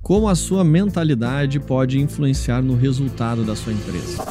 Como a sua mentalidade pode influenciar no resultado da sua empresa?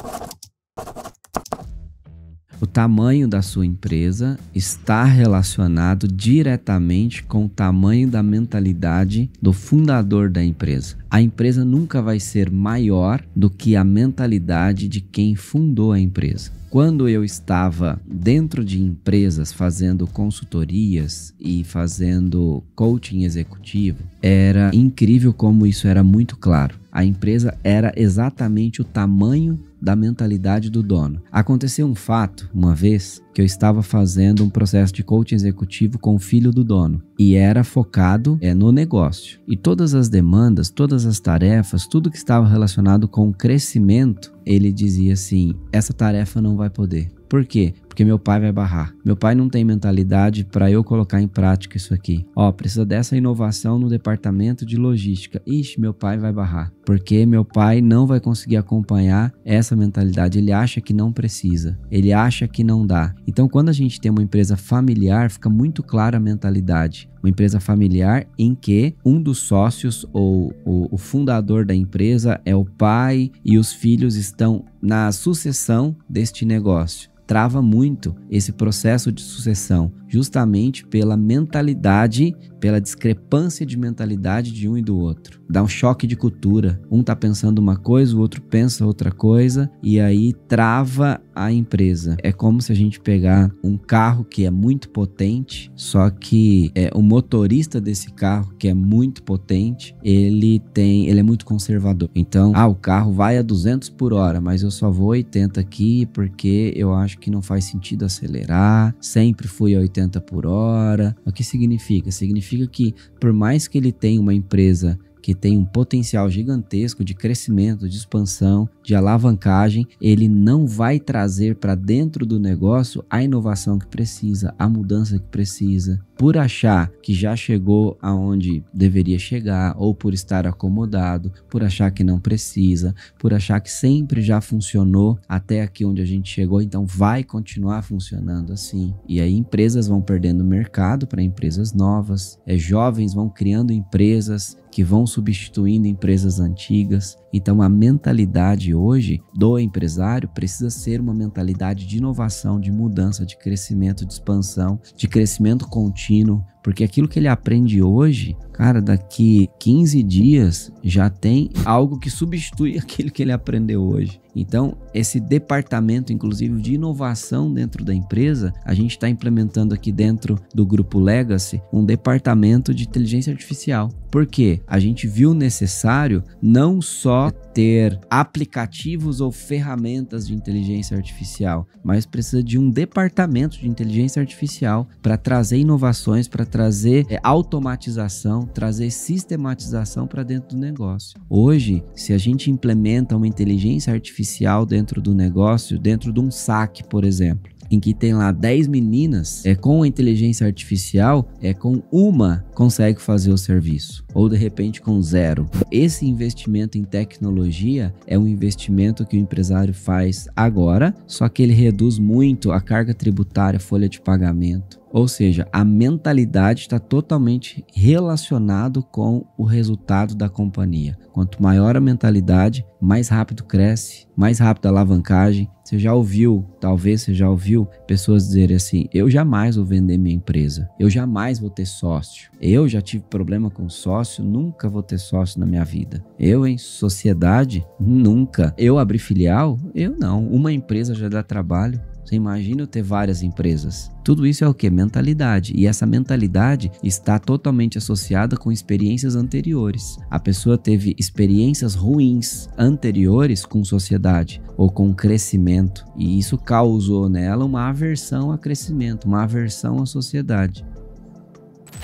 O tamanho da sua empresa está relacionado diretamente com o tamanho da mentalidade do fundador da empresa. A empresa nunca vai ser maior do que a mentalidade de quem fundou a empresa. Quando eu estava dentro de empresas fazendo consultorias e fazendo coaching executivo, era incrível como isso era muito claro. A empresa era exatamente o tamanho da mentalidade do dono. Aconteceu um fato, uma vez, que eu estava fazendo um processo de coaching executivo com o filho do dono e era focado no negócio. E todas as demandas, todas as tarefas, tudo que estava relacionado com o crescimento, ele dizia assim, essa tarefa não vai poder. Por quê? Porque meu pai vai barrar. Meu pai não tem mentalidade para eu colocar em prática isso aqui. Precisa dessa inovação no departamento de logística. Ixi, meu pai vai barrar. Porque meu pai não vai conseguir acompanhar essa mentalidade. Ele acha que não precisa. Ele acha que não dá. Então, quando a gente tem uma empresa familiar, fica muito clara a mentalidade. Uma empresa familiar em que um dos sócios ou o fundador da empresa é o pai e os filhos estão na sucessão deste negócio. Trava muito esse processo de sucessão, justamente pela mentalidade, pela discrepância de mentalidade de um e do outro. Dá um choque de cultura. Um tá pensando uma coisa, o outro pensa outra coisa, e aí trava a empresa. É como se a gente pegar um carro que é muito potente, só que o motorista desse carro, que é muito potente, ele é muito conservador. Então, o carro vai a 200 por hora, mas eu só vou 80 aqui porque eu acho que não faz sentido acelerar, sempre fui a 80 por hora. O que significa? Significa que por mais que ele tenha uma empresa que tem um potencial gigantesco de crescimento, de expansão, de alavancagem, ele não vai trazer para dentro do negócio a inovação que precisa, a mudança que precisa, por achar que já chegou aonde deveria chegar, ou por estar acomodado, por achar que não precisa, por achar que sempre já funcionou até aqui onde a gente chegou, então vai continuar funcionando assim. E aí empresas vão perdendo mercado para empresas novas, jovens vão criando empresas que vão substituindo empresas antigas. Então a mentalidade hoje do empresário precisa ser uma mentalidade de inovação, de mudança, de crescimento, de expansão, de crescimento contínuo, porque aquilo que ele aprende hoje, cara, daqui 15 dias já tem algo que substitui aquilo que ele aprendeu hoje. Então, esse departamento, inclusive, de inovação dentro da empresa, a gente está implementando aqui dentro do Grupo Legacy um departamento de inteligência artificial. Por quê? A gente viu necessário não só ter aplicativos ou ferramentas de inteligência artificial, mas precisa de um departamento de inteligência artificial para trazer inovações, para trazer automatização, trazer sistematização para dentro do negócio. Hoje, se a gente implementa uma inteligência artificial dentro do negócio, dentro de um saque, por exemplo, em que tem lá 10 meninas, com a inteligência artificial, com uma consegue fazer o serviço, ou de repente com 0. Esse investimento em tecnologia é um investimento que o empresário faz agora, só que ele reduz muito a carga tributária, folha de pagamento. Ou seja, a mentalidade está totalmente relacionado com o resultado da companhia. Quanto maior a mentalidade, mais rápido cresce, mais rápido a alavancagem. Você já ouviu, talvez você já ouviu pessoas dizerem assim, eu jamais vou vender minha empresa, eu jamais vou ter sócio, eu já tive problema com sócio, nunca vou ter sócio na minha vida. Eu em sociedade, nunca. Eu abrir filial? Eu não. Uma empresa já dá trabalho. Você imagina eu ter várias empresas. Tudo isso é o quê? Mentalidade. E essa mentalidade está totalmente associada com experiências anteriores. A pessoa teve experiências ruins anteriores com sociedade ou com crescimento. E isso causou nela uma aversão a crescimento, uma aversão à sociedade.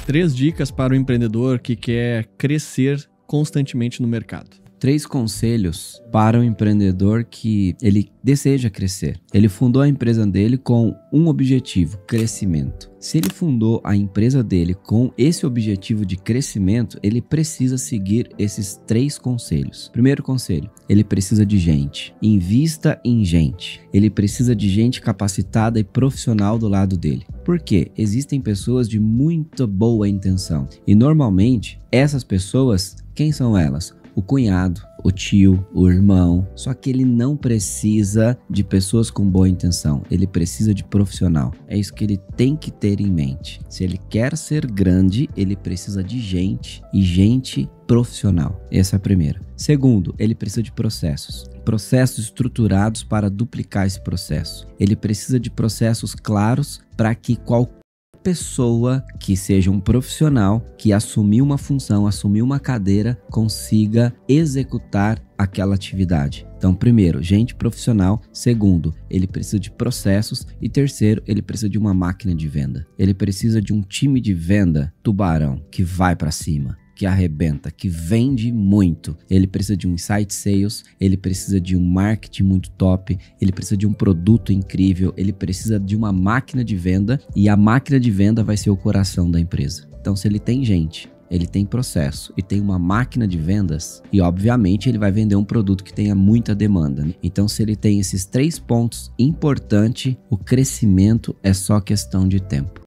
3 dicas para o empreendedor que quer crescer constantemente no mercado. 3 conselhos para o empreendedor que ele deseja crescer. Ele fundou a empresa dele com um objetivo: crescimento. Se ele fundou a empresa dele com esse objetivo de crescimento, ele precisa seguir esses 3 conselhos. Primeiro conselho: ele precisa de gente. Invista em gente. Ele precisa de gente capacitada e profissional do lado dele. Por quê? Existem pessoas de muito boa intenção. E normalmente, essas pessoas, quem são elas? O cunhado, o tio, o irmão. Só que ele não precisa de pessoas com boa intenção. Ele precisa de profissional. É isso que ele tem que ter em mente. Se ele quer ser grande, ele precisa de gente e gente profissional. Essa é a primeira. Segundo, ele precisa de processos. Processos estruturados para duplicar esse processo. Ele precisa de processos claros para que qualquer pessoa que seja um profissional que assumiu uma função, assumiu uma cadeira, consiga executar aquela atividade. Então, primeiro, gente profissional. Segundo, ele precisa de processos. E terceiro, ele precisa de uma máquina de venda. Ele precisa de um time de venda tubarão que vai para cima, que arrebenta, que vende muito. Ele precisa de um insight sales, ele precisa de um marketing muito top, ele precisa de um produto incrível, ele precisa de uma máquina de venda, e a máquina de venda vai ser o coração da empresa. Então, se ele tem gente, ele tem processo e tem uma máquina de vendas, e obviamente ele vai vender um produto que tenha muita demanda, né? Então, se ele tem esses 3 pontos importantes, o crescimento é só questão de tempo.